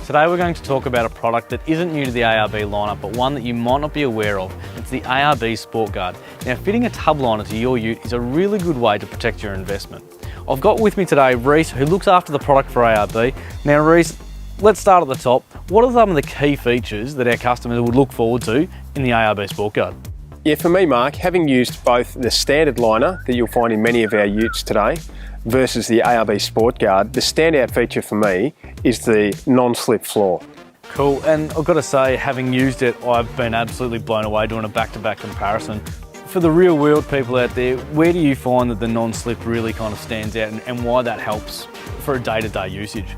Today we're going to talk about a product that isn't new to the ARB lineup, but one that you might not be aware of. It's the ARB Sportguard. Now, fitting a tub liner to your ute is a really good way to protect your investment. I've got with me today Reese, who looks after the product for ARB. Now Reese, let's start at the top. What are some of the key features that our customers would look forward to in the ARB Sportguard? Yeah, for me, Mark, having used both the standard liner that you'll find in many of our utes today versus the ARB Sportguard, the standout feature for me is the non-slip floor. Cool, and I've got to say, having used it, I've been absolutely blown away doing a back-to-back comparison. For the real world people out there, where do you find that the non-slip really kind of stands out and why that helps for a day-to-day usage?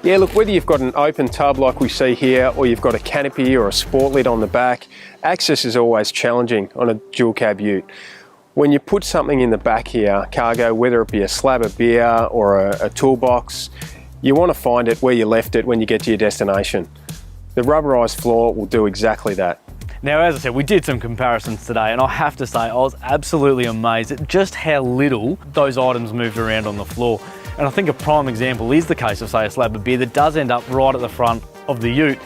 Yeah, look, whether you've got an open tub like we see here, or you've got a canopy or a sport lid on the back, access is always challenging on a dual cab ute. When you put something in the back here, cargo, whether it be a slab of beer or a toolbox, you want to find it where you left it when you get to your destination. The rubberised floor will do exactly that. Now, as I said, we did some comparisons today, and I have to say I was absolutely amazed at just how little those items moved around on the floor. And I think a prime example is the case of, say, a slab of beer that does end up right at the front of the ute.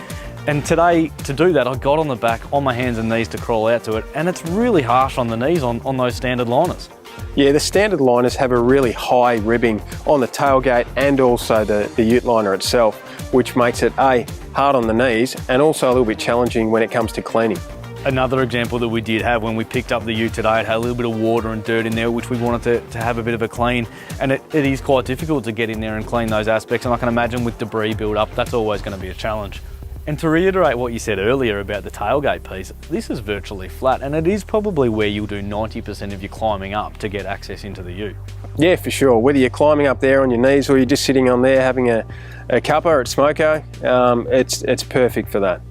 And today, to do that, I got on the back on my hands and knees to crawl out to it, and it's really harsh on the knees on those standard liners. Yeah, the standard liners have a really high ribbing on the tailgate and also the ute liner itself, which makes it hard on the knees and also a little bit challenging when it comes to cleaning. Another example that we did have when we picked up the ute today, it had a little bit of water and dirt in there, which we wanted to have a bit of a clean, and it is quite difficult to get in there and clean those aspects, and I can imagine with debris build up, that's always going to be a challenge. And to reiterate what you said earlier about the tailgate piece, this is virtually flat, and it is probably where you'll do 90% of your climbing up to get access into the ute. Yeah, for sure. Whether you're climbing up there on your knees or you're just sitting on there having a cuppa at Smoko, it's perfect for that.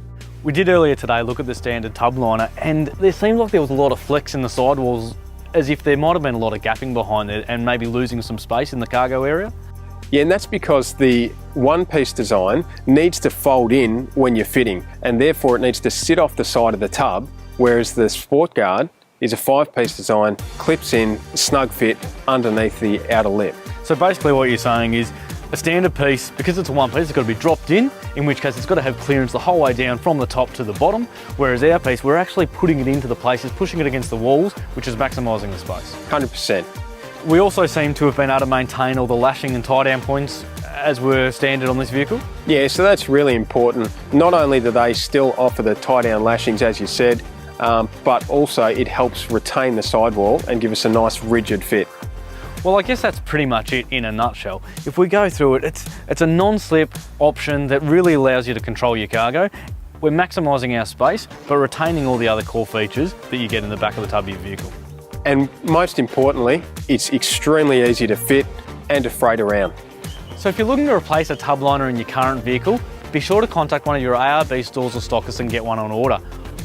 We did earlier today look at the standard tub liner, and there seemed like there was a lot of flex in the sidewalls, as if there might have been a lot of gapping behind it and maybe losing some space in the cargo area. Yeah, and that's because the one-piece design needs to fold in when you're fitting, and therefore it needs to sit off the side of the tub, whereas the Sportguard is a five-piece design, clips in, snug fit underneath the outer lip. So basically what you're saying is a standard piece, because it's a one piece, it's got to be dropped in which case it's got to have clearance the whole way down from the top to the bottom, whereas our piece, we're actually putting it into the places, pushing it against the walls, which is maximising the space. 100%. We also seem to have been able to maintain all the lashing and tie-down points as were standard on this vehicle. Yeah, so that's really important. Not only do they still offer the tie-down lashings, as you said, but also it helps retain the sidewall and give us a nice rigid fit. Well, I guess that's pretty much it in a nutshell. If we go through it, it's a non-slip option that really allows you to control your cargo. We're maximising our space, but retaining all the other core features that you get in the back of the tub of your vehicle. And most importantly, it's extremely easy to fit and to freight around. So if you're looking to replace a tub liner in your current vehicle, be sure to contact one of your ARB stores or stockists and get one on order.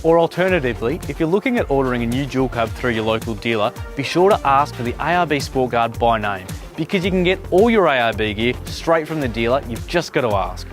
Or alternatively, if you're looking at ordering a new dual cab through your local dealer, be sure to ask for the ARB Sportguard by name, because you can get all your ARB gear straight from the dealer. You've just got to ask.